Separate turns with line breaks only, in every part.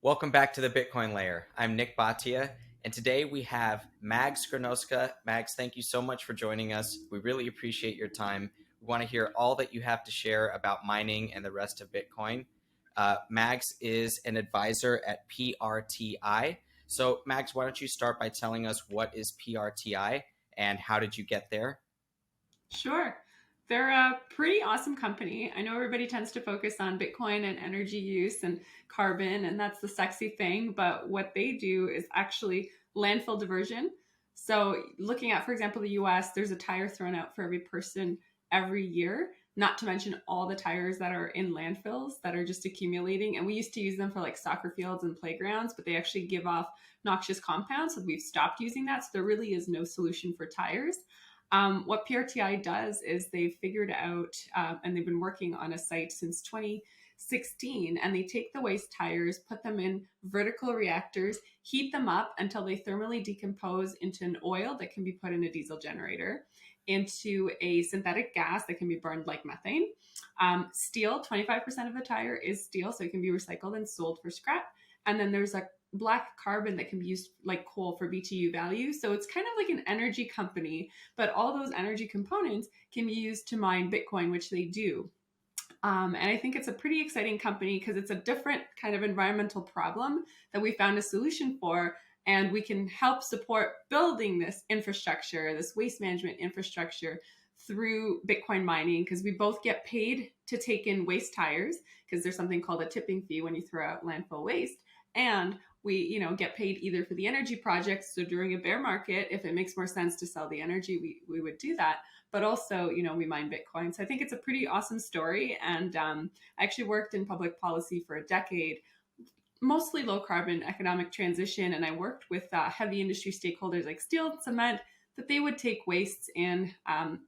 Welcome back to the Bitcoin Layer. I'm Nick Bhatia, and today we have Mags Gronowska. Mags, thank you so much for joining us. We really appreciate your time. We want to hear all that you have to share about mining and the rest of Bitcoin. Mags is an advisor at Prti. So, Mags, why don't you start by telling us what is Prti and how did you get there?
Sure. They're a pretty awesome company. I know everybody tends to focus on Bitcoin and energy use and carbon, and that's the sexy thing. But what they do is actually landfill diversion. So, looking at, for example, the US, there's a tire thrown out for every person every year, not to mention all the tires that are in landfills that are just accumulating. And we used to use them for like soccer fields and playgrounds, but they actually give off noxious compounds. So, we've stopped using that. So, there really is no solution for tires. What PRTI does is they've figured out, and they've been working on a site since 2016, and they take the waste tires, put them in vertical reactors, heat them up until they thermally decompose into an oil that can be put in a diesel generator, into a synthetic gas that can be burned like methane. Steel, 25% of the tire is steel, so it can be recycled and sold for scrap. And then there's a black carbon that can be used like coal for BTU value. So it's kind of like an energy company, but all those energy components can be used to mine Bitcoin, which they do. And I think it's a pretty exciting company because it's a different kind of environmental problem that we found a solution for. And we can help support building this infrastructure, this waste management infrastructure through Bitcoin mining, because we both get paid to take in waste tires because there's something called a tipping fee when you throw out landfill waste. And we get paid either for the energy projects, so during a bear market, if it makes more sense to sell the energy, we would do that, but also we mine Bitcoin. So I think it's a pretty awesome story. And I actually worked in public policy for a decade, mostly low carbon economic transition, and I worked with heavy industry stakeholders like steel and cement, that they would take wastes in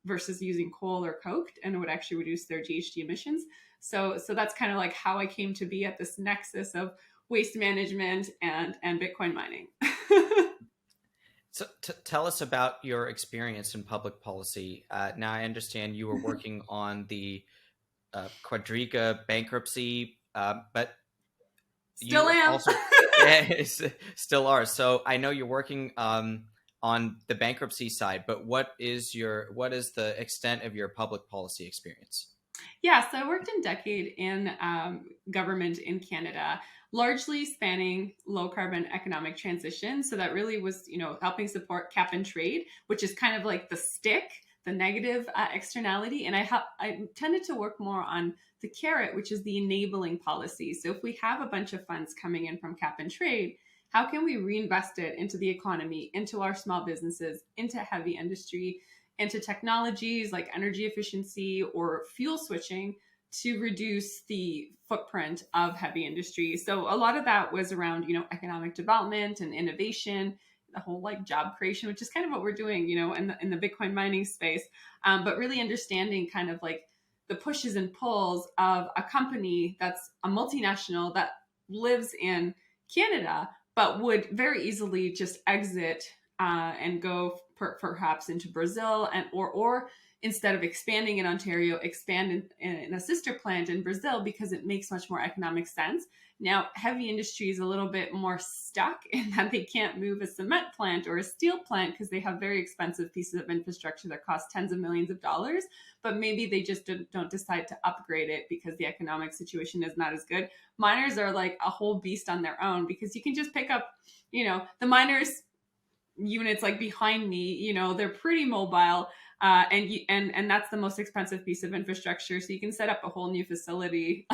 versus using coal or coke, and it would actually reduce their GHG emissions. So that's kind of like how I came to be at this nexus of waste management and Bitcoin mining.
So tell us about your experience in public policy. Now, I understand you were working on the Quadriga bankruptcy, but
Still
you
am.
also still are. So I know you're working on the bankruptcy side, but what is the extent of your public policy experience?
Yeah, so I worked a decade in government in Canada, largely spanning low carbon economic transition. So that really was, helping support cap and trade, which is kind of like the stick, the negative externality. And I tended to work more on the carrot, which is the enabling policy. So if we have a bunch of funds coming in from cap and trade, how can we reinvest it into the economy, into our small businesses, into heavy industry, into technologies like energy efficiency or fuel switching to reduce the footprint of heavy industry. So a lot of that was around, economic development and innovation, the whole like job creation, which is kind of what we're doing, in the Bitcoin mining space. But really understanding kind of like the pushes and pulls of a company that's a multinational that lives in Canada, but would very easily just exit and go perhaps into Brazil, and or instead of expanding in Ontario, expand in a sister plant in Brazil because it makes much more economic sense. Now, heavy industry is a little bit more stuck in that they can't move a cement plant or a steel plant because they have very expensive pieces of infrastructure that cost tens of millions of dollars, but maybe they just don't decide to upgrade it because the economic situation is not as good. Miners are like a whole beast on their own because you can just pick up, the miners units like behind me, they're pretty mobile, and that's the most expensive piece of infrastructure. So you can set up a whole new facility,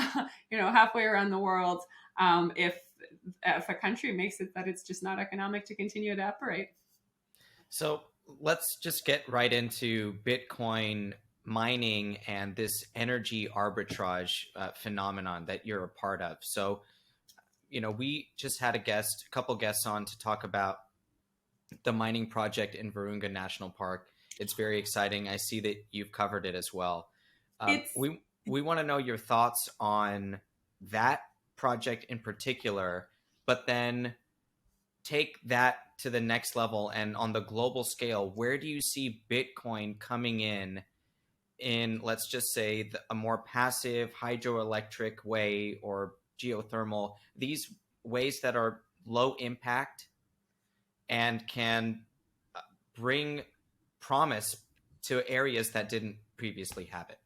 halfway around the world, if a country makes it that it's just not economic to continue to operate.
So let's just get right into Bitcoin mining and this energy arbitrage phenomenon that you're a part of. So, we just had a couple guests on to talk about the mining project in Virunga National Park. It's very exciting. I see that you've covered it as well. We want to know your thoughts on that project in particular, but then take that to the next level and on the global scale, where do you see Bitcoin coming in, let's just say, a more passive hydroelectric way or geothermal? These ways that are low impact and can bring promise to areas that didn't previously have it.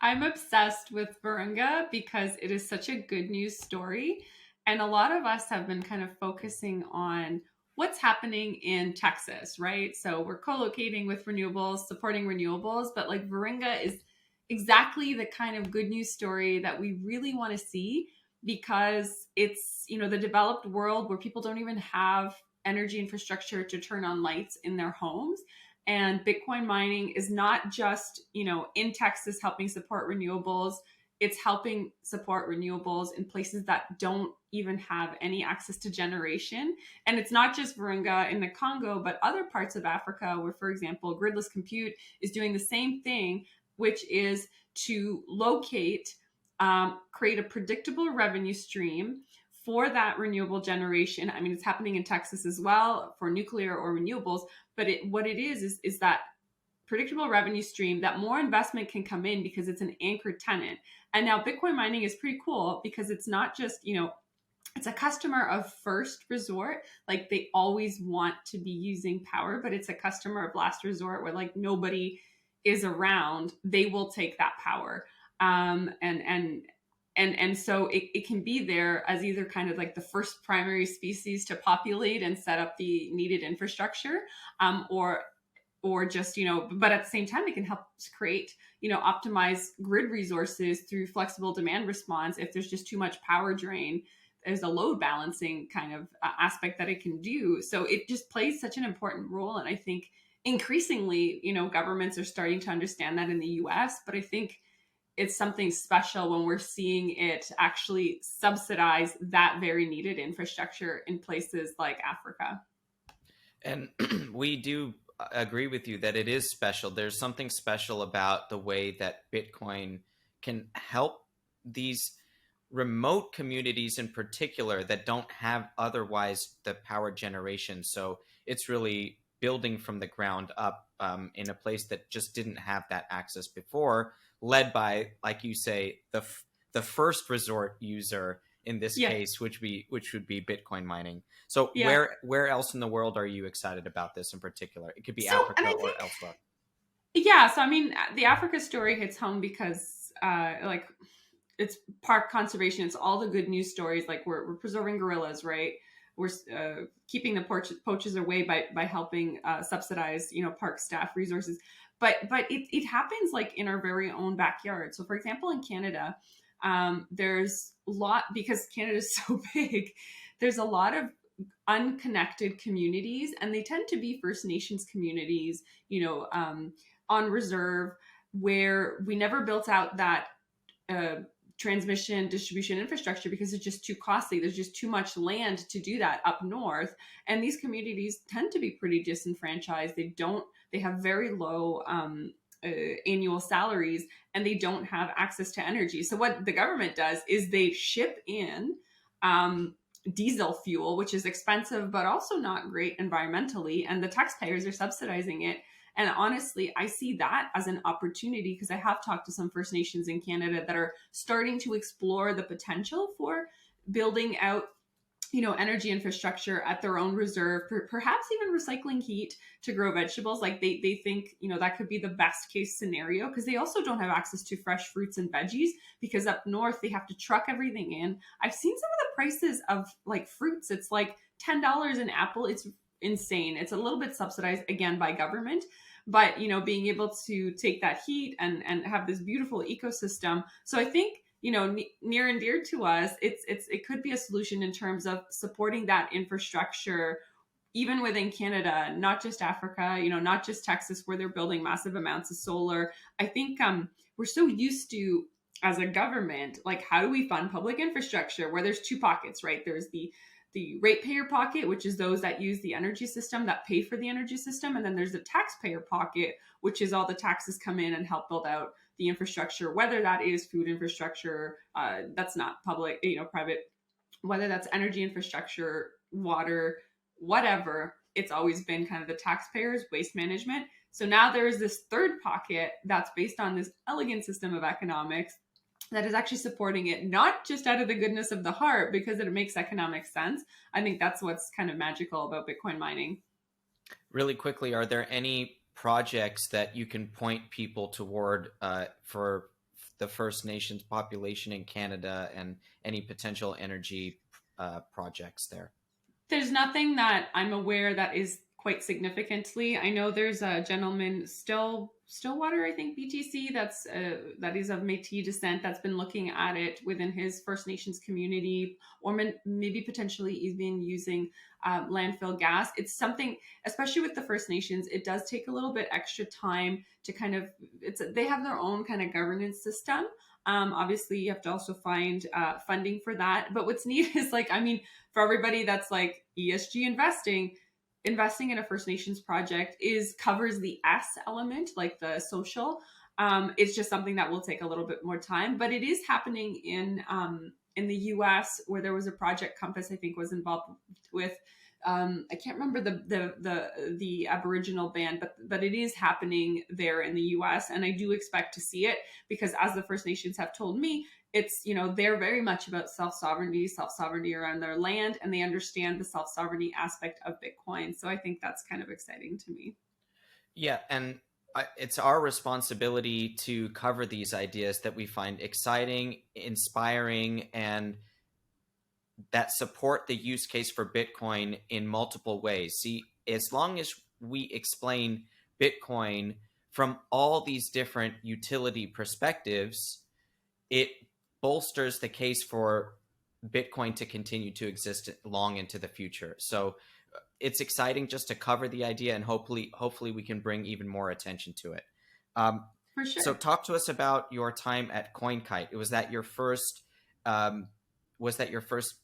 I'm obsessed with Virunga because it is such a good news story. And a lot of us have been kind of focusing on what's happening in Texas, right? So we're co-locating with renewables, supporting renewables, but like Virunga is exactly the kind of good news story that we really want to see, because it's, the developed world where people don't even have energy infrastructure to turn on lights in their homes. And Bitcoin mining is not just, in Texas helping support renewables. It's helping support renewables in places that don't even have any access to generation. And it's not just Virunga in the Congo, but other parts of Africa where, for example, gridless compute is doing the same thing, which is to locate, create a predictable revenue stream for that renewable generation. I mean, it's happening in Texas as well for nuclear or renewables, but what it is that predictable revenue stream that more investment can come in because it's an anchored tenant. And now Bitcoin mining is pretty cool because it's not just, it's a customer of first resort. Like they always want to be using power, but it's a customer of last resort where like nobody is around. They will take that power. And so it can be there as either kind of like the first primary species to populate and set up the needed infrastructure, or just, but at the same time, it can help create, optimize grid resources through flexible demand response. If there's just too much power drain, there's a load balancing kind of aspect that it can do. So it just plays such an important role. And I think increasingly, governments are starting to understand that in the US, but I think it's something special when we're seeing it actually subsidize that very needed infrastructure in places like Africa.
And we do agree with you that it is special. There's something special about the way that Bitcoin can help these remote communities in particular that don't have otherwise the power generation. So it's really building from the ground up in a place that just didn't have that access before, led by, like you say, the first resort user in this case, which would be Bitcoin mining. So where else in the world are you excited about this in particular? It could be Africa or elsewhere.
Yeah, so I mean, the Africa story hits home because like it's park conservation. It's all the good news stories. Like we're preserving gorillas, right? We're keeping the poachers away by helping subsidize, park staff resources. But it happens like in our very own backyard. So for example, in Canada, there's a lot, because Canada is so big, there's a lot of unconnected communities, and they tend to be First Nations communities, on reserve, where we never built out that transmission distribution infrastructure because it's just too costly. There's just too much land to do that up north. And these communities tend to be pretty disenfranchised. They have very low annual salaries, and they don't have access to energy. So what the government does is they ship in diesel fuel, which is expensive, but also not great environmentally. And the taxpayers are subsidizing it. And honestly, I see that as an opportunity because I have talked to some First Nations in Canada that are starting to explore the potential for building out, energy infrastructure at their own reserve, perhaps even recycling heat to grow vegetables. Like they think, that could be the best case scenario, because they also don't have access to fresh fruits and veggies because up north they have to truck everything in. I've seen some of the prices of like fruits. It's like $10 an apple. It's insane. It's a little bit subsidized again by government, but being able to take that heat and have this beautiful ecosystem. So I think, near and dear to us, it could be a solution in terms of supporting that infrastructure, even within Canada, not just Africa, not just Texas, where they're building massive amounts of solar. I think we're so used to, as a government, like, how do we fund public infrastructure, where there's two pockets, right? There's the ratepayer pocket, which is those that use the energy system, that pay for the energy system. And then there's the taxpayer pocket, which is all the taxes come in and help build out the infrastructure, whether that is food infrastructure, that's not public, private, whether that's energy infrastructure, water, whatever. It's always been kind of the taxpayers, waste management. So now there is this third pocket that's based on this elegant system of economics that is actually supporting it, not just out of the goodness of the heart because it makes economic sense. I think that's what's kind of magical about Bitcoin mining.
Really quickly, are there any projects that you can point people toward for the First Nations population in Canada and any potential energy projects there?
There's nothing that I'm aware that is quite significantly. I know there's a gentleman, Stillwater, I think BTC, that is of Métis descent, that's been looking at it within his First Nations community, or maybe potentially even using landfill gas. It's something, especially with the First Nations, it does take a little bit extra time to kind of. They have their own kind of governance system. Obviously, you have to also find funding for that. But what's neat is like, I mean, for everybody that's like ESG investing in a First Nations project is covers the S element, like the social. It's just something that will take a little bit more time, but it is happening in the US, where there was a project Compass, I think, was involved with. I can't remember the Aboriginal band, but it is happening there in the US, and I do expect to see it because, as the First Nations have told me, it's, you know, they're very much about self-sovereignty around their land, and they understand the self-sovereignty aspect of Bitcoin. So I think that's kind of exciting to me.
Yeah, and it's our responsibility to cover these ideas that we find exciting, inspiring, and that support the use case for Bitcoin in multiple ways. See, as long as we explain Bitcoin from all these different utility perspectives, it bolsters the case for Bitcoin to continue to exist long into the future. So it's exciting just to cover the idea, and hopefully we can bring even more attention to it.
For sure.
So talk to us about your time at CoinKite. Was that your first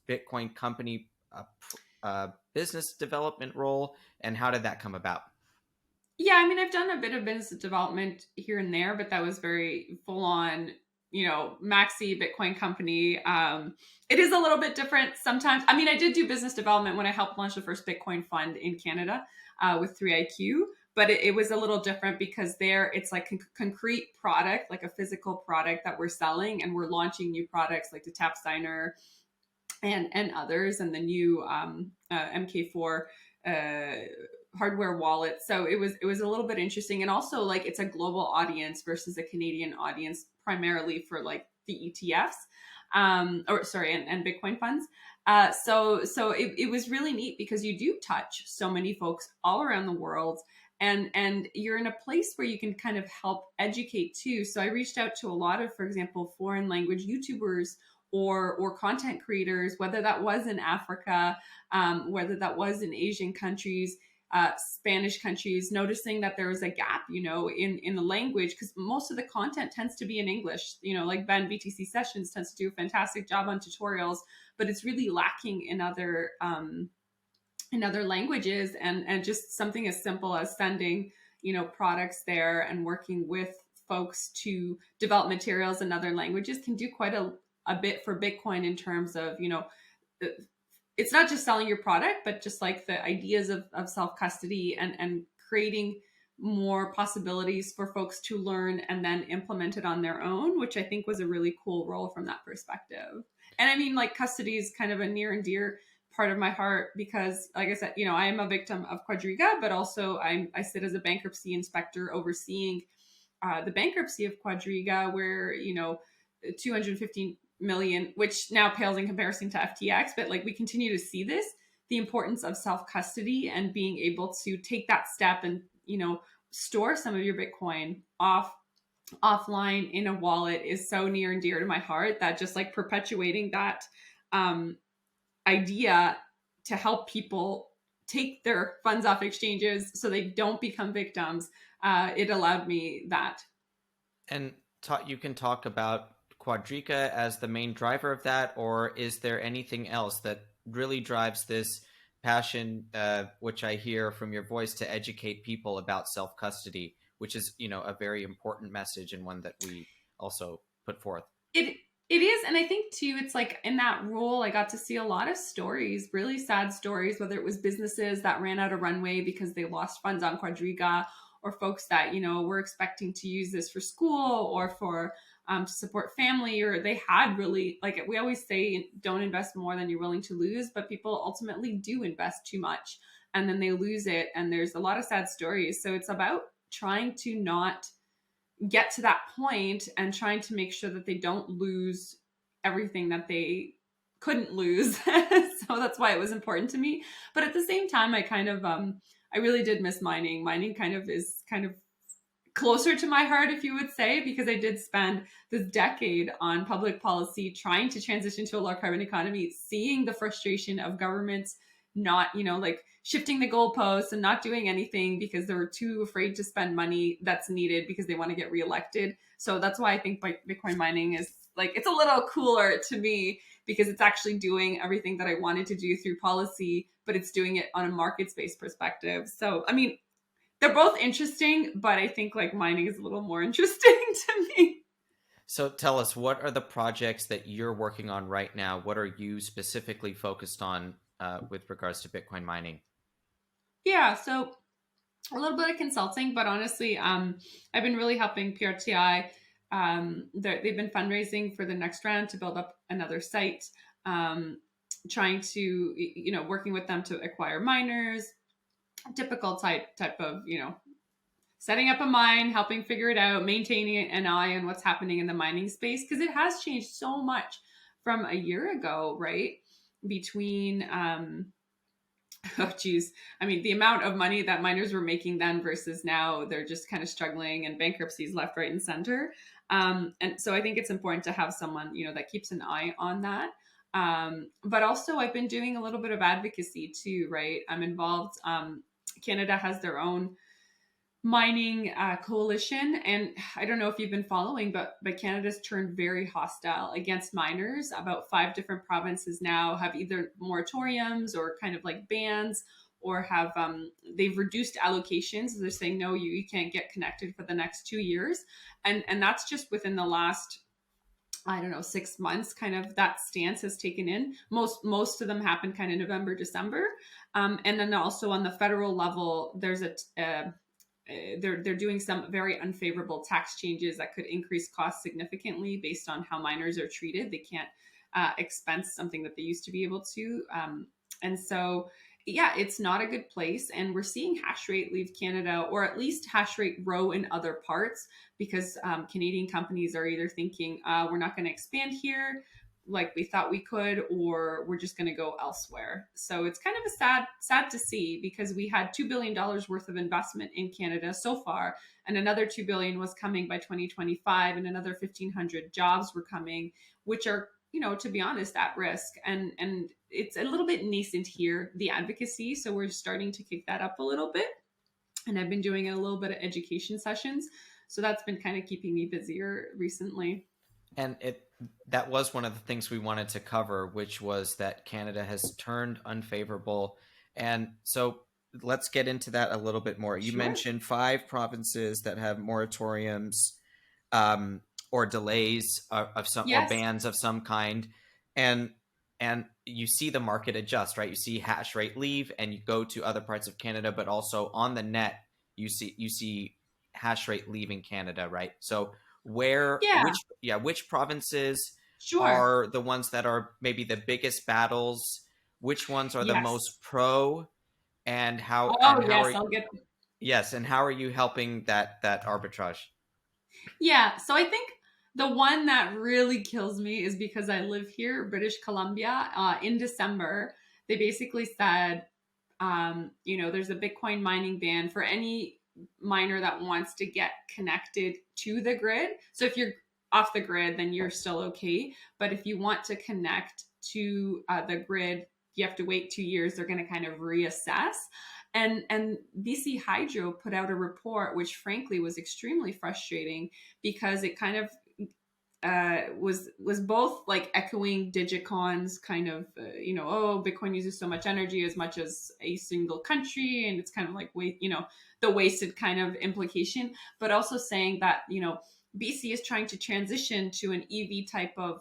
Bitcoin company business development role, and how did that come about?
Yeah, I mean, I've done a bit of business development here and there, but that was very full on, you know, maxi Bitcoin company. It is a little bit different sometimes. I mean, I did do business development when I helped launch the first Bitcoin fund in Canada with 3IQ, but it was a little different because there it's like concrete product, like a physical product that we're selling, and we're launching new products like the Tap Signer and others, and the new MK4 hardware wallet. So it was a little bit interesting, and also like it's a global audience versus a Canadian audience, primarily for like the ETFs, or sorry, and Bitcoin funds. So it was really neat because you do touch so many folks all around the world. And you're in a place where you can kind of help educate too. So I reached out to a lot of, for example, foreign language YouTubers or content creators, whether that was in Africa, whether that was in Asian countries, Spanish countries, noticing that there was a gap, you know, in the language, because most of the content tends to be in English. You know, like Ben BTC Sessions tends to do a fantastic job on tutorials, but it's really lacking in other languages, and just something as simple as sending, you know, products there and working with folks to develop materials in other languages can do quite a bit for Bitcoin in terms of, you know, it's not just selling your product, but just like the ideas of self-custody and creating more possibilities for folks to learn and then implement it on their own, which I think was a really cool role from that perspective. And I mean, like, custody is kind of a near and dear part of my heart because, like I said, you know, I am a victim of Quadriga, but also I sit as a bankruptcy inspector overseeing the bankruptcy of Quadriga, where, you know, 215 million, which now pales in comparison to FTX, but like we continue to see this, the importance of self-custody and being able to take that step and, you know, store some of your Bitcoin offline in a wallet is so near and dear to my heart, that just like perpetuating that idea to help people take their funds off exchanges so they don't become victims, it allowed me that.
And you can talk about Quadriga as the main driver of that, or is there anything else that really drives this passion, which I hear from your voice, to educate people about self-custody, which is, you know, a very important message and one that we also put forth?
It is, and I think too, it's like in that role, I got to see a lot of stories, really sad stories, whether it was businesses that ran out of runway because they lost funds on Quadriga, or folks that, you know, were expecting to use this for school or for to support family, or they had really, like we always say, don't invest more than you're willing to lose, but people ultimately do invest too much and then they lose it. And there's a lot of sad stories. So it's about trying to not get to that point and trying to make sure that they don't lose everything that they couldn't lose. So that's why it was important to me. But at the same time, I kind of I really did miss mining. Mining kind of is kind of closer to my heart, if you would say, because I did spend this decade on public policy trying to transition to a low carbon economy, seeing the frustration of governments not, like shifting the goalposts and not doing anything because they're too afraid to spend money that's needed because they want to get reelected. So that's why I think Bitcoin mining is like, it's a little cooler to me because it's actually doing everything that I wanted to do through policy, but it's doing it on a markets-based perspective. So, I mean, they're both interesting, but I think like mining is a little more interesting to me.
So tell us, what are the projects that you're working on right now? What are you specifically focused on with regards to Bitcoin mining?
Yeah, so a little bit of consulting, but honestly, I've been really helping Prti. They've been fundraising for the next round to build up another site, trying to, working with them to acquire miners, typical type of, setting up a mine, helping figure it out, maintaining an eye on what's happening in the mining space, because it has changed so much from a year ago, right? Between oh geez, I mean, the amount of money that miners were making then versus now, they're just kind of struggling, and bankruptcies left, right, and center. And so I think it's important to have someone, that keeps an eye on that. But also I've been doing a little bit of advocacy too, right? I'm involved. Canada has their own mining coalition, and I don't know if you've been following, but Canada's turned very hostile against miners. About 5 different provinces now have either moratoriums or kind of like bans, or have they've reduced allocations. They're saying no, you can't get connected for the next 2 years, and that's just within the last, I don't know, 6 months. Kind of that stance has taken in. Most of them happened kind of November, December, and then also on the federal level, there's they're doing some very unfavorable tax changes that could increase costs significantly based on how miners are treated. They can't expense something that they used to be able to. And so, yeah, it's not a good place. And we're seeing hash rate leave Canada, or at least hash rate grow in other parts, because Canadian companies are either thinking, we're not going to expand here like we thought we could, or we're just going to go elsewhere. So it's kind of a sad to see, because we had $2 billion worth of investment in Canada so far, and another $2 billion was coming by 2025, and another 1,500 jobs were coming, which are, to be honest, at risk. And it's a little bit nascent here, the advocacy. So we're starting to kick that up a little bit. And I've been doing a little bit of education sessions. So that's been kind of keeping me busier recently.
And that was one of the things we wanted to cover, which was that Canada has turned unfavorable. And so let's get into that a little bit more. You
Sure.
mentioned 5 provinces that have moratoriums or delays of some,
Yes.
or bans of some kind. And you see the market adjust, right? You see hash rate leave and you go to other parts of Canada, but also on the net, you see hash rate leaving Canada, right? So which provinces
Sure.
are the ones that are maybe the biggest battles? Which ones are the
Yes.
most pro? And how?
Oh,
and how
yes,
are
I'll get.
yes, and how are you helping that arbitrage?
Yeah, so I think the one that really kills me is because I live here, British Columbia. In December, they basically said, there's a Bitcoin mining ban for any miner that wants to get connected to the grid. So if you're off the grid, then you're still okay. But if you want to connect to the grid, you have to wait 2 years. They're going to kind of reassess. And BC Hydro put out a report, which frankly was extremely frustrating, because it kind of was both like echoing Digicon's kind of, oh, Bitcoin uses so much energy as much as a single country. And it's kind of like, the wasted kind of implication, but also saying that, BC is trying to transition to an EV type of,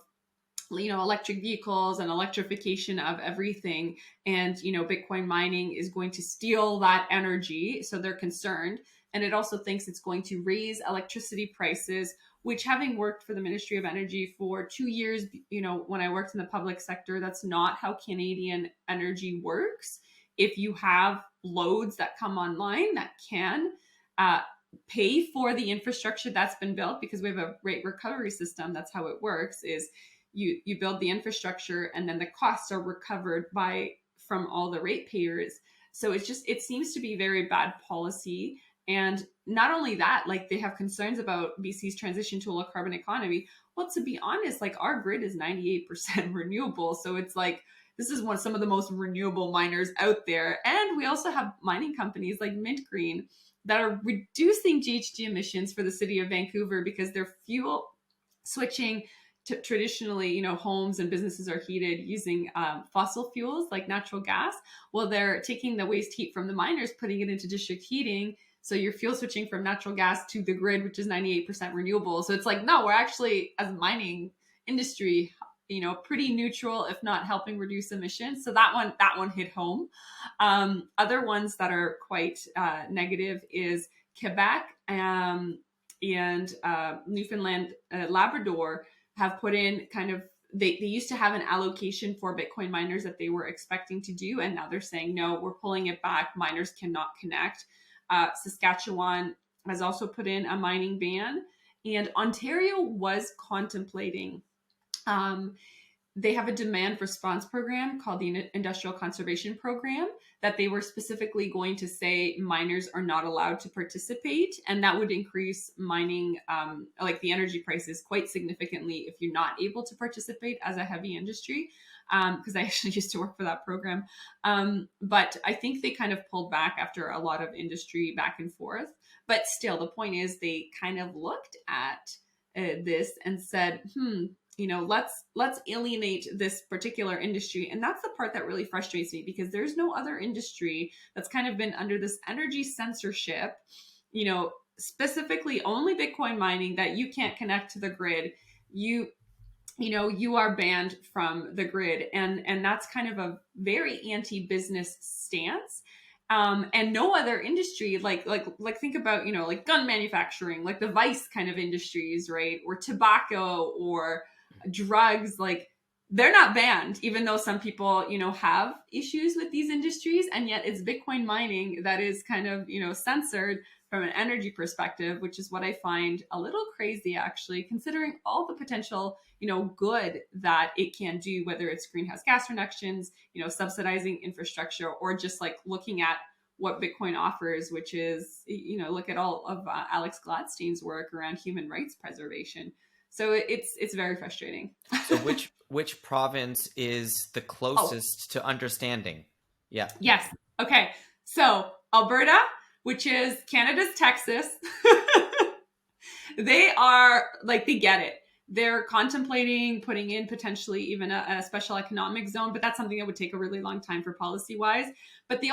electric vehicles and electrification of everything. And, Bitcoin mining is going to steal that energy. So they're concerned. And it also thinks it's going to raise electricity prices, which, having worked for the Ministry of Energy for 2 years, when I worked in the public sector, that's not how Canadian energy works. If you have loads that come online that can pay for the infrastructure that's been built, because we have a rate recovery system, that's how it works, is you build the infrastructure and then the costs are recovered from all the ratepayers. So it seems to be very bad policy. And not only that, like, they have concerns about BC's transition to a low carbon economy. Well, to be honest, like, our grid is 98% renewable. So it's like, this is some of the most renewable miners out there. And we also have mining companies like Mint Green that are reducing GHG emissions for the city of Vancouver because they're fuel switching to traditionally, homes and businesses are heated using fossil fuels like natural gas. Well, they're taking the waste heat from the miners, putting it into district heating. So you're fuel switching from natural gas to the grid, which is 98% renewable. So it's like, no, we're actually, as a mining industry, pretty neutral, if not helping reduce emissions. So that one hit home. Other ones that are quite negative is Quebec and Newfoundland, Labrador have put in kind of, they used to have an allocation for Bitcoin miners that they were expecting to do. And now they're saying, no, we're pulling it back. Miners cannot connect. Saskatchewan has also put in a mining ban, and Ontario was contemplating. They have a demand response program called the Industrial Conservation Program that they were specifically going to say miners are not allowed to participate, and that would increase mining, like the energy prices, quite significantly if you're not able to participate as a heavy industry. Because I actually used to work for that program. But I think they kind of pulled back after a lot of industry back and forth. But still, the point is they kind of looked at this and said, let's alienate this particular industry. And that's the part that really frustrates me, because there's no other industry that's kind of been under this energy censorship, specifically only Bitcoin mining, that you can't connect to the grid. You are banned from the grid. And that's kind of a very anti-business stance. And no other industry, like think about, like gun manufacturing, like the vice kind of industries, right? Or tobacco or drugs, like they're not banned, even though some people, have issues with these industries. And yet it's Bitcoin mining that is kind of, censored from an energy perspective, which is what I find a little crazy, actually, considering all the potential, good that it can do, whether it's greenhouse gas reductions, subsidizing infrastructure, or just like looking at what Bitcoin offers, which is, look at all of Alex Gladstein's work around human rights preservation. So it's very frustrating.
So which province is the closest to understanding? Yeah.
Yes. Okay. So Alberta, which is Canada's Texas, they are like, they get it. They're contemplating putting in potentially even a special economic zone, but that's something that would take a really long time for policy wise. But they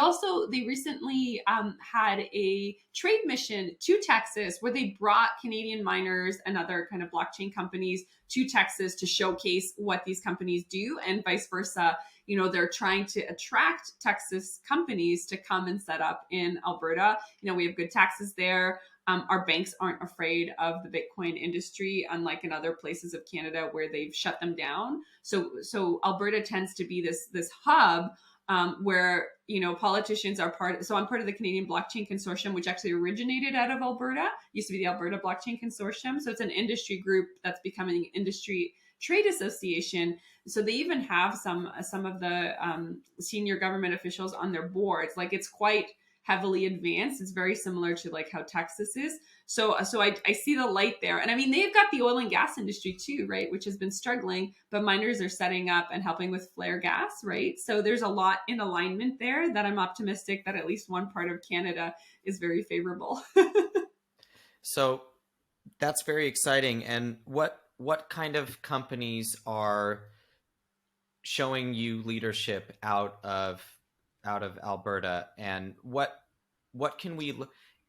recently had a trade mission to Texas where they brought Canadian miners and other kind of blockchain companies to Texas to showcase what these companies do, and vice versa. They're trying to attract Texas companies to come and set up in Alberta. We have good taxes there. Our banks aren't afraid of the Bitcoin industry, unlike in other places of Canada where they've shut them down. So Alberta tends to be this hub where, politicians are part. So I'm part of the Canadian Blockchain Consortium, which actually originated out of Alberta. It used to be the Alberta Blockchain Consortium. So it's an industry group that's becoming an industry trade association. So they even have some of the senior government officials on their boards. Like, it's quite heavily advanced. It's very similar to like how Texas is. So I see the light there. And I mean, they've got the oil and gas industry too, right? Which has been struggling, but miners are setting up and helping with flare gas, right? So there's a lot in alignment there that I'm optimistic that at least one part of Canada is very favorable.
So that's very exciting. And what kind of companies are showing you leadership out of Alberta, and what can we,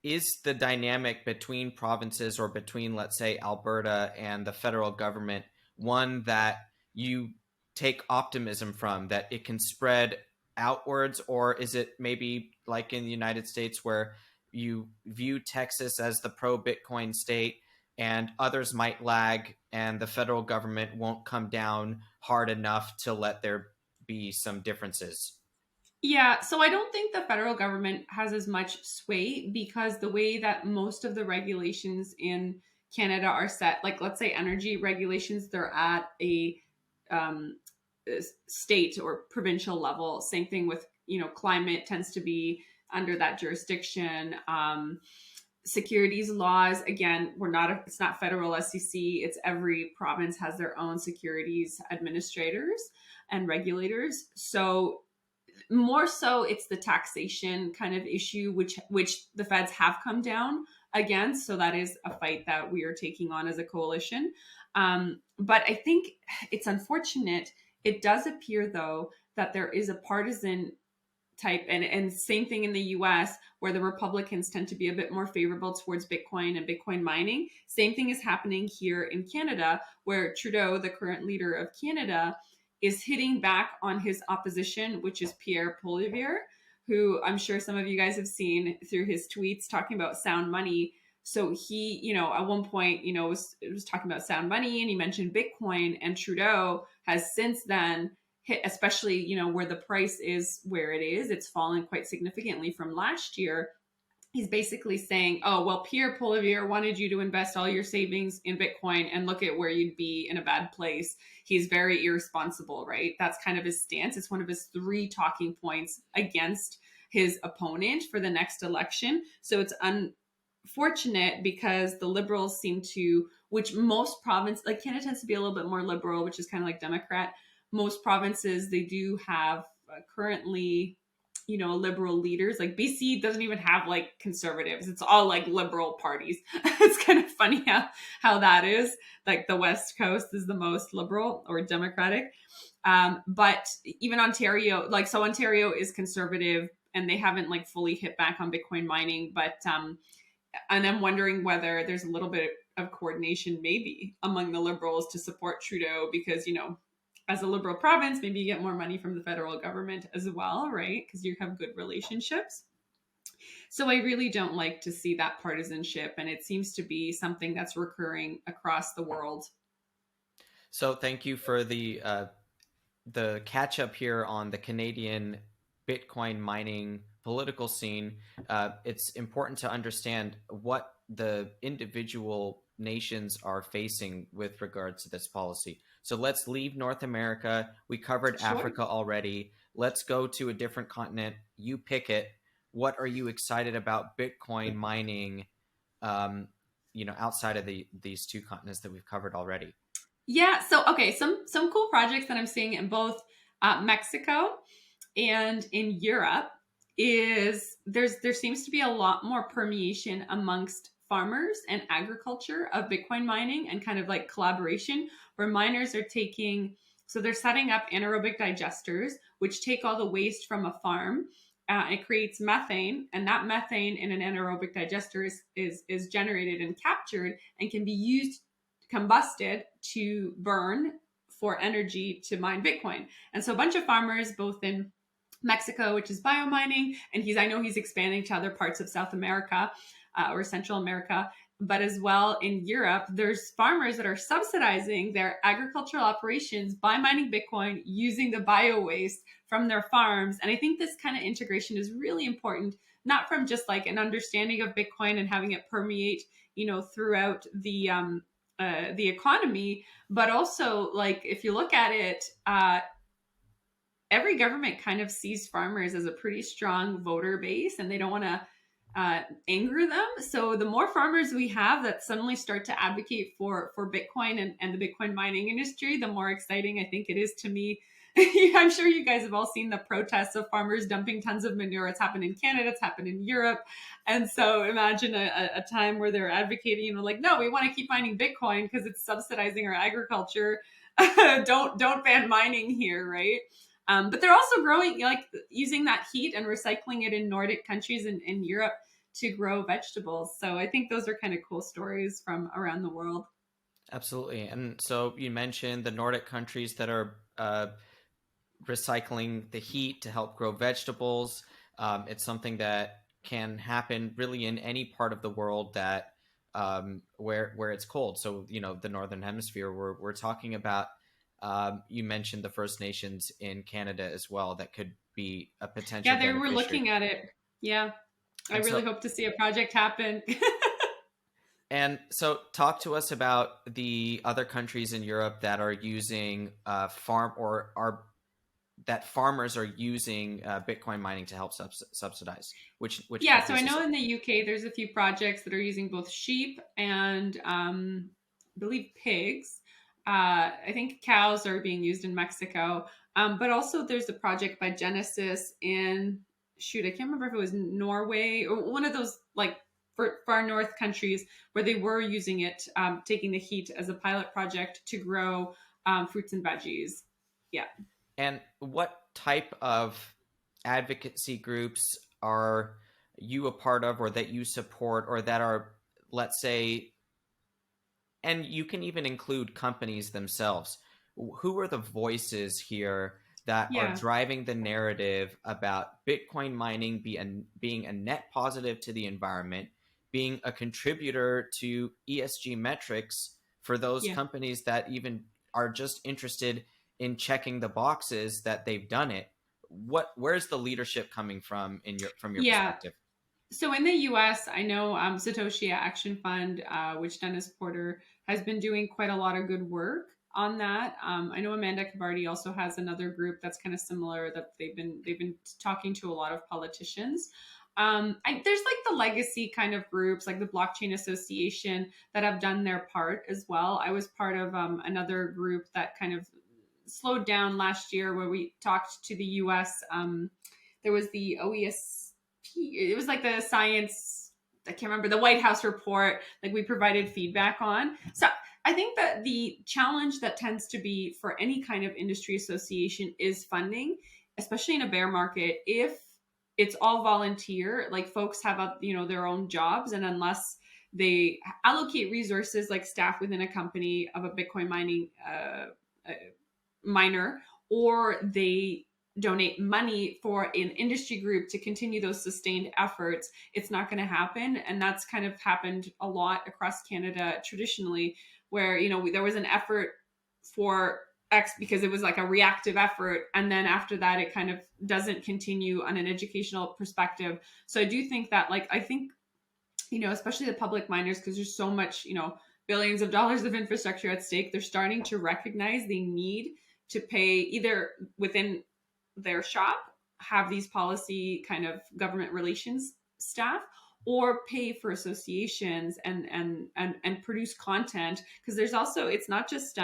is the dynamic between provinces or between, let's say, Alberta and the federal government one that you take optimism from, that it can spread outwards, or is it maybe like in the United States where you view Texas as the pro-Bitcoin state, and others might lag, and the federal government won't come down hard enough to let there be some differences.
Yeah, so I don't think the federal government has as much sway because the way that most of the regulations in Canada are set, like let's say energy regulations, they're at a um, state or provincial level. Same thing with, climate tends to be under that jurisdiction. Securities laws, again, it's not federal SEC. It's every province has their own securities administrators and regulators. So more so it's the taxation kind of issue which the feds have come down against, so that is a fight that we are taking on as a coalition. But I think it's unfortunate. It does appear though that there is a partisan type, and same thing in the US where the Republicans tend to be a bit more favorable towards Bitcoin and Bitcoin mining. Same thing is happening here in Canada where Trudeau, the current leader of Canada, is hitting back on his opposition, which is Pierre Poilievre, who I'm sure some of you guys have seen through his tweets talking about sound money. So he, at one point, was talking about sound money and he mentioned Bitcoin, and Trudeau has since then hit, especially, where the price is where it is, it's fallen quite significantly from last year. He's basically saying, oh, well, Pierre Poilievre wanted you to invest all your savings in Bitcoin and look at where you'd be in a bad place. He's very irresponsible, right? That's kind of his stance. It's one of his 3 talking points against his opponent for the next election. So it's unfortunate because the Liberals seem to, which most provinces, like Canada tends to be a little bit more liberal, which is kind of like Democrat. Most provinces, they do have currently liberal leaders. Like BC doesn't even have like conservatives, it's all like liberal parties. It's kind of funny how that is. Like the West Coast is the most liberal or democratic. But even Ontario, like, so Ontario is conservative and they haven't like fully hit back on Bitcoin mining, but and I'm wondering whether there's a little bit of coordination maybe among the liberals to support Trudeau because as a liberal province, maybe you get more money from the federal government as well, right? Because you have good relationships. So I really don't like to see that partisanship, and it seems to be something that's recurring across the world.
So thank you for the catch up here on the Canadian Bitcoin mining political scene. It's important to understand what the individual nations are facing with regards to this policy. So let's leave North America. We covered
Sure.
Africa already. Let's go to a different continent. You pick it. What are you excited about Bitcoin mining, outside of these 2 continents that we've covered already?
Yeah. So okay, some cool projects that I'm seeing in both Mexico and in Europe is there seems to be a lot more permeation amongst farmers and agriculture of Bitcoin mining and kind of like collaboration where miners are taking, so they're setting up anaerobic digesters which take all the waste from a farm. It creates methane, and that methane in an anaerobic digester is generated and captured and can be used, combusted to burn for energy to mine Bitcoin. And so a bunch of farmers, both in Mexico, which is biomining, and I know he's expanding to other parts of South America or Central America, but as well in Europe, there's farmers that are subsidizing their agricultural operations by mining Bitcoin using the bio waste from their farms. And I think this kind of integration is really important, not from just like an understanding of Bitcoin and having it permeate, throughout the economy, but also like if you look at it, every government kind of sees farmers as a pretty strong voter base, and they don't want to anger them. So the more farmers we have that suddenly start to advocate for Bitcoin and the Bitcoin mining industry, the more exciting I think it is to me. I'm sure you guys have all seen the protests of farmers dumping tons of manure. It's happened in Canada, it's happened in Europe. And so imagine a time where they're advocating, like, no, we want to keep mining Bitcoin because it's subsidizing our agriculture. don't ban mining here, right? But they're also growing, like using that heat and recycling it in Nordic countries and in Europe to grow vegetables. So I think those are kind of cool stories from around the world.
Absolutely. And so you mentioned the Nordic countries that are recycling the heat to help grow vegetables. It's something that can happen really in any part of the world that where it's cold. So, the Northern Hemisphere, we're talking about, you mentioned the First Nations in Canada as well, that could be a potential
Yeah, they were
beneficiary.
looking at it. Yeah. I
And
really
so,
hope to see a project happen.
talk to us about the other countries in Europe that are using that farmers are using Bitcoin mining to help subsidize. Which
Yeah, so I
countries is
know
it?
in the UK there's a few projects that are using both sheep and I believe pigs. I think cows are being used in Mexico, but also there's a project by Genesis in shoot, I can't remember if it was Norway or one of those like far north countries where they were using it, taking the heat as a pilot project to grow fruits and veggies. Yeah.
And what type of advocacy groups are you a part of, or that you support, or that are, let's say, and you can even include companies themselves. Who are the voices here that are
Yeah.
driving the narrative about Bitcoin mining being a net positive to the environment, being a contributor to ESG metrics for those
Yeah.
companies that even are just interested in checking the boxes that they've done it? Where's the leadership coming from from your
Yeah.
perspective?
So in the US, I know Satoshi Action Fund, which Dennis Porter has been doing quite a lot of good work on that. I know Amanda Cavardi also has another group that's kind of similar that they've been talking to a lot of politicians. There's like the legacy kind of groups, like the Blockchain Association, that have done their part as well. I was part of another group that kind of slowed down last year where we talked to the US. There was the OES, it was like the science, I can't remember, the White House report, like we provided feedback on. So I think that the challenge that tends to be for any kind of industry association is funding, especially in a bear market. If it's all volunteer, like folks have their own jobs, and unless they allocate resources like staff within a company of a Bitcoin mining miner, or they donate money for an industry group to continue those sustained efforts, it's not going to happen. And that's kind of happened a lot across Canada traditionally, where there was an effort for X because it was like a reactive effort, and then after that it kind of doesn't continue on an educational perspective. So I do think that, like, I think especially the public miners, because there's so much, billions of dollars of infrastructure at stake, they're starting to recognize the need to pay either within their shop, have these policy kind of government relations staff, or pay for associations and produce content. Because there's also, it's not just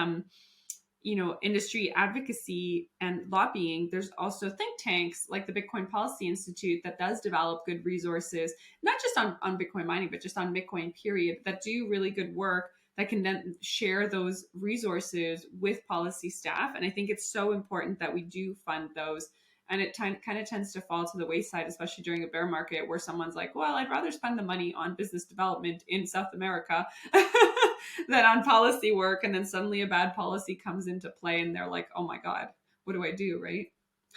industry advocacy and lobbying. There's also think tanks like the Bitcoin Policy Institute that does develop good resources, not just on Bitcoin mining, but just on Bitcoin period, that do really good work, that can then share those resources with policy staff. And I think it's so important that we do fund those. And it kind of tends to fall to the wayside, especially during a bear market, where someone's like, well, I'd rather spend the money on business development in South America than on policy work. And then suddenly a bad policy comes into play and they're like, oh my God, what do I do? Right?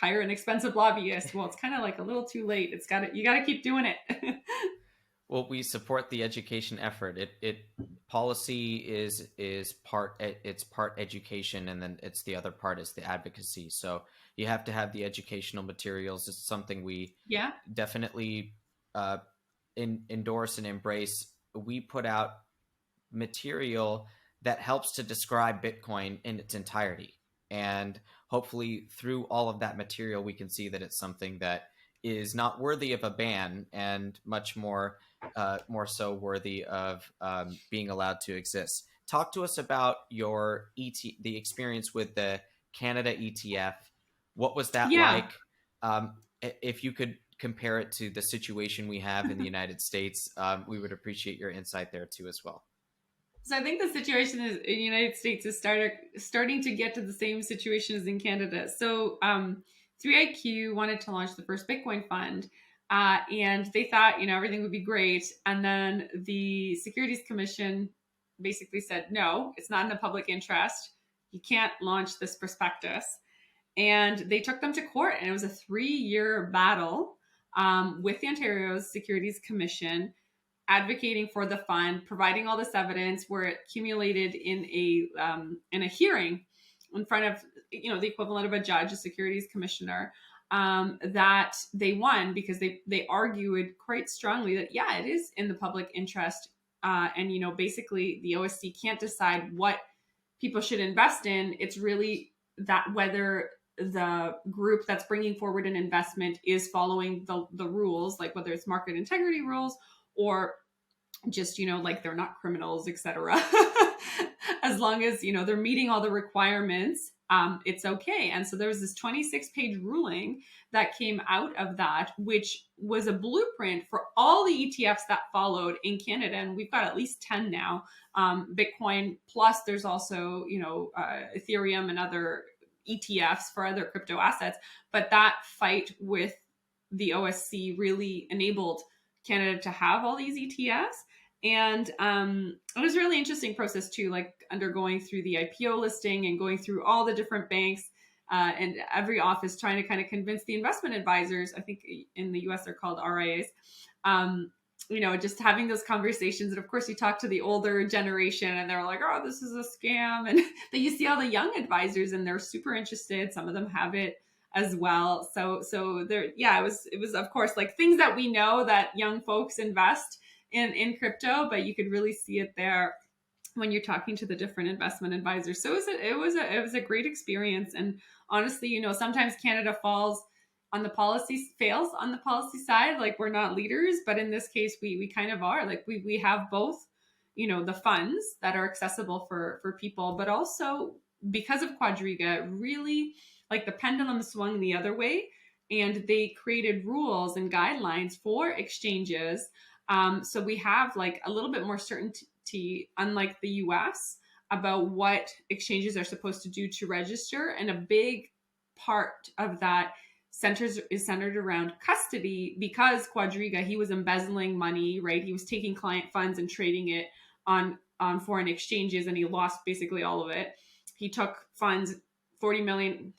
Hire an expensive lobbyist. Well, it's kind of like a little too late. You got to keep doing it.
Well, we support the education effort. It policy is part, it's part education, and then it's the other part is the advocacy. So you have to have the educational materials. It's something we
Yeah.
definitely endorse and embrace. We put out material that helps to describe Bitcoin in its entirety, and hopefully through all of that material we can see that it's something that is not worthy of a ban, and much more so worthy of being allowed to exist. Talk to us about the experience with the Canada ETF. What was that
Yeah.
like? If you could compare it to the situation we have in the United States, we would appreciate your insight there too as well.
So I think the situation in the United States is starting to get to the same situation as in Canada. So 3IQ wanted to launch the first Bitcoin fund, and they thought everything would be great. And then the Securities Commission basically said, no, it's not in the public interest. You can't launch this prospectus. And they took them to court, and it was a 3-year battle with the Ontario Securities Commission. advocating for the fund, providing all this evidence, were accumulated in a hearing in front of, the equivalent of a judge, a securities commissioner, that they won because they argued quite strongly that, yeah, it is in the public interest. And, basically the OSC can't decide what people should invest in. It's really that whether the group that's bringing forward an investment is following the rules, like whether it's market integrity rules or just, like they're not criminals, etc. As long as, they're meeting all the requirements, it's okay. And so there was this 26-page ruling that came out of that, which was a blueprint for all the ETFs that followed in Canada. And we've got at least 10 now. Bitcoin, plus there's also, Ethereum and other ETFs for other crypto assets. But that fight with the OSC really enabled Canada to have all these ETFs. And it was a really interesting process too, like undergoing through the IPO listing and going through all the different banks and every office trying to kind of convince the investment advisors. I think in the US they're called RIAs. Just having those conversations. And of course you talk to the older generation and they're like, oh, this is a scam. And then you see all the young advisors and they're super interested. Some of them have it as well. So there, yeah, it was of course like things that we know that young folks invest in crypto, but you could really see it there when you're talking to the different investment advisors. So it was a great experience. And honestly, sometimes Canada fails on the policy side, like we're not leaders, but in this case we kind of are. Like we have both, the funds that are accessible for people, but also because of Quadriga, really like the pendulum swung the other way, and they created rules and guidelines for exchanges. So we have like a little bit more certainty, unlike the US, about what exchanges are supposed to do to register. And a big part of that is centered around custody, because Quadriga, he was embezzling money, right? He was taking client funds and trading it on foreign exchanges, and he lost basically all of it. He took funds, 10 million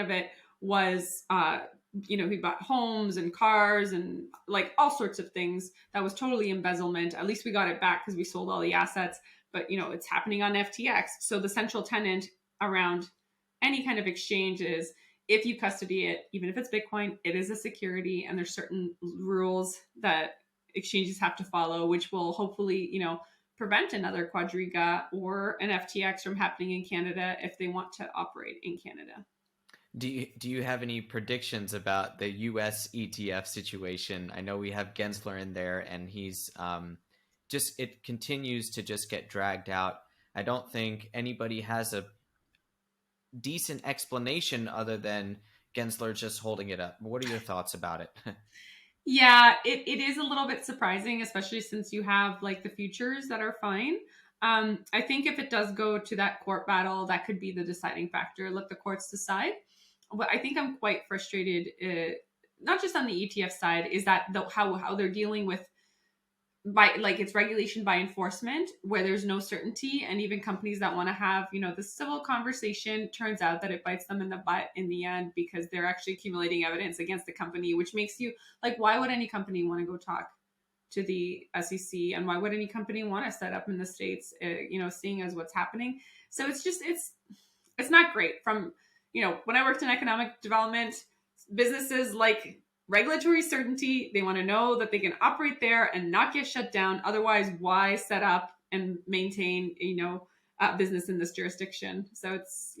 of it was he bought homes and cars and like all sorts of things. That was totally embezzlement. At least we got it back because we sold all the assets, but it's happening on FTX. So the central tenet around any kind of exchange is, if you custody it, even if it's Bitcoin, it is a security, and there's certain rules that exchanges have to follow, which will hopefully, prevent another Quadriga or an FTX from happening in Canada if they want to operate in Canada.
Do you have any predictions about the U.S. ETF situation? I know we have Gensler in there, and he's it continues to just get dragged out. I don't think anybody has a decent explanation other than Gensler just holding it up. What are your thoughts about it?
Yeah, it is a little bit surprising, especially since you have like the futures that are fine. I think if it does go to that court battle, that could be the deciding factor. Let the courts decide. What I think I'm quite frustrated, not just on the ETF side, is that how they're dealing with it's regulation by enforcement, where there's no certainty, and even companies that want to have the civil conversation, turns out that it bites them in the butt in the end, because they're actually accumulating evidence against the company, which makes you like, why would any company want to go talk to the SEC, and why would any company want to set up in the States, seeing as what's happening? So it's not great. From when I worked in economic development, businesses like regulatory certainty. They want to know that they can operate there and not get shut down. Otherwise, why set up and maintain, business in this jurisdiction? So it's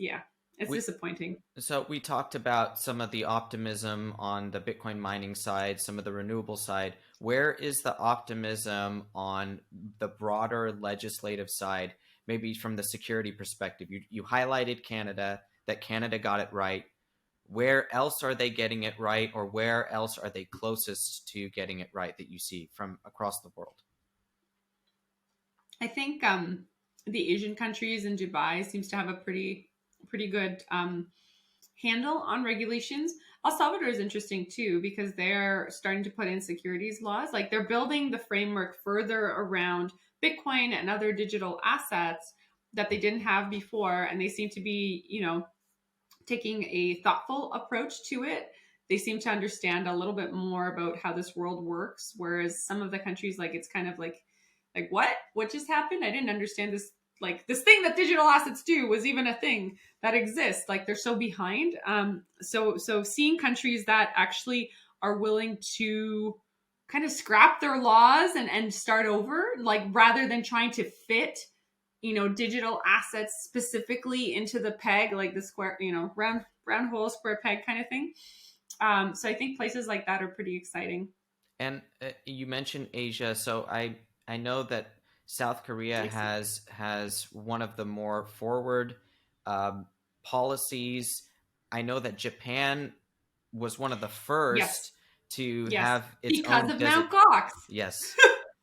disappointing.
So we talked about some of the optimism on the Bitcoin mining side, some of the renewable side. Where is the optimism on the broader legislative side, maybe from the security perspective? You highlighted Canada, that Canada got it right. Where else are they getting it right, or where else are they closest to getting it right that you see from across the world?
I think the Asian countries and Dubai seems to have a pretty good handle on regulations. El Salvador is interesting too, because they're starting to put in securities laws. Like they're building the framework further around Bitcoin and other digital assets that they didn't have before, and they seem to be, taking a thoughtful approach to it. they seem to understand a little bit more about how this world works. Whereas some of the countries, like, it's kind of like what just happened? I didn't understand this. Like, this thing that digital assets do was even a thing that exists. Like, they're so behind. So seeing countries that actually are willing to kind of scrap their laws and start over, like, rather than trying to fit, digital assets specifically into the peg, like the square, round hole, square peg kind of thing. So I think places like that are pretty exciting.
And you mentioned Asia, so I know that South Korea has one of the more forward um, policies. I know that Japan was one of the
Yes.
first to
Yes.
have its
Because
own
of
desert.
Mount Gox.
Yes,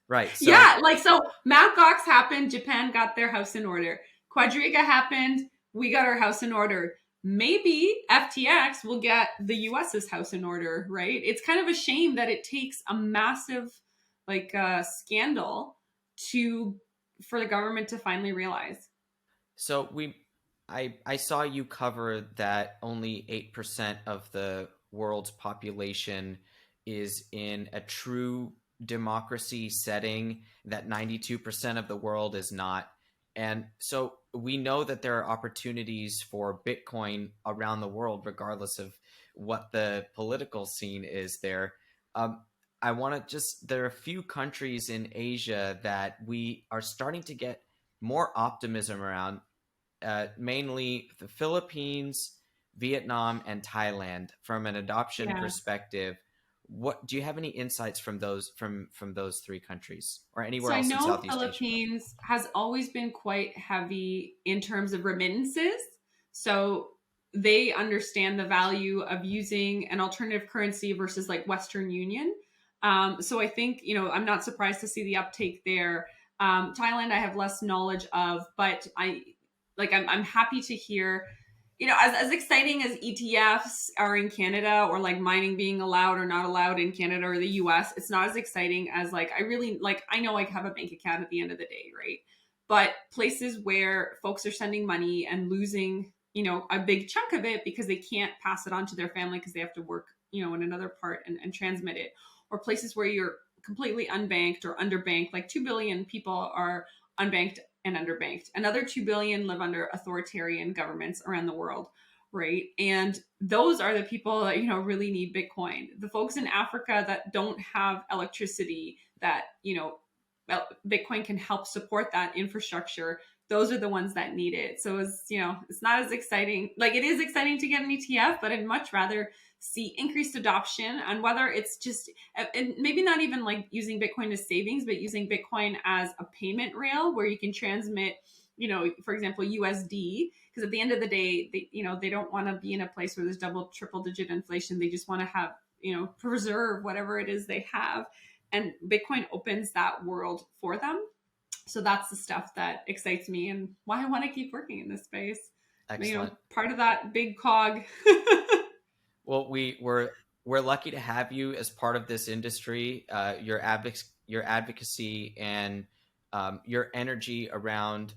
right. So
Yeah, like, so Mount Gox happened, Japan got their house in order. Quadriga happened, we got our house in order. Maybe FTX will get the US's house in order, right? It's kind of a shame that it takes a massive, like, scandal to for the government to finally realize.
So I saw you cover that only 8% of the world's population is in a true democracy setting, that 92% of the world is not. And so we know that there are opportunities for Bitcoin around the world, regardless of what the political scene is there. Um, I want to just, there are a few countries in Asia that we are starting to get more optimism around, mainly the Philippines, Vietnam, and Thailand. From an adoption
Yeah.
perspective, what do you have any insights from those three countries or anywhere
So I
else in
know
Southeast Asia?
Philippines has always been quite heavy in terms of remittances. So they understand the value of using an alternative currency versus, like, Western Union. So I think, I'm not surprised to see the uptake there. Thailand, I have less knowledge of, but I'm happy to hear, as exciting as ETFs are in Canada, or like mining being allowed or not allowed in Canada or the US, it's not as exciting as, like, I know I have a bank account at the end of the day, right? But places where folks are sending money and losing, a big chunk of it because they can't pass it on to their family because they have to work, in another part and transmit it, or places where you're completely unbanked or underbanked, like 2 billion people are unbanked and underbanked. Another 2 billion live under authoritarian governments around the world, right? And those are the people that, really need Bitcoin. The folks in Africa that don't have electricity, that, Bitcoin can help support that infrastructure. Those are the ones that need it. So it's not as exciting. Like, it is exciting to get an ETF, but I'd much rather see increased adoption, and whether it's just, and maybe not even like using Bitcoin as savings, but using Bitcoin as a payment rail where you can transmit, for example, USD, because at the end of the day, they don't want to be in a place where there's double, triple digit inflation. They just want to have, preserve whatever it is they have. And Bitcoin opens that world for them. So that's the stuff that excites me and why I want to keep working in this space.
Excellent.
Part of that big cog.
Well, we're lucky to have you as part of this industry. Your advocacy and your energy around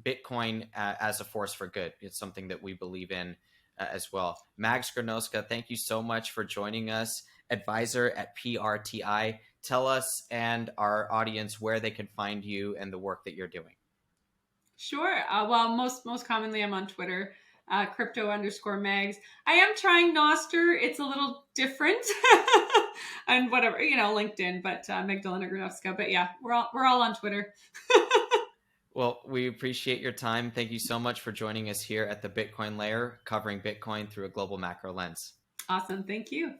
Bitcoin as a force for good. It's something that we believe in as well. Mags Gronowska, thank you so much for joining us, advisor at Prti. Tell us and our audience where they can find you and the work that you're doing.
Sure. Well, most commonly I'm on Twitter, crypto_mags. I am trying Noster. It's a little different, and whatever, LinkedIn, but Magdalena Gronowska. But yeah, we're all on Twitter.
Well, we appreciate your time. Thank you so much for joining us here at the Bitcoin Layer, covering Bitcoin through a global macro lens.
Awesome. Thank you.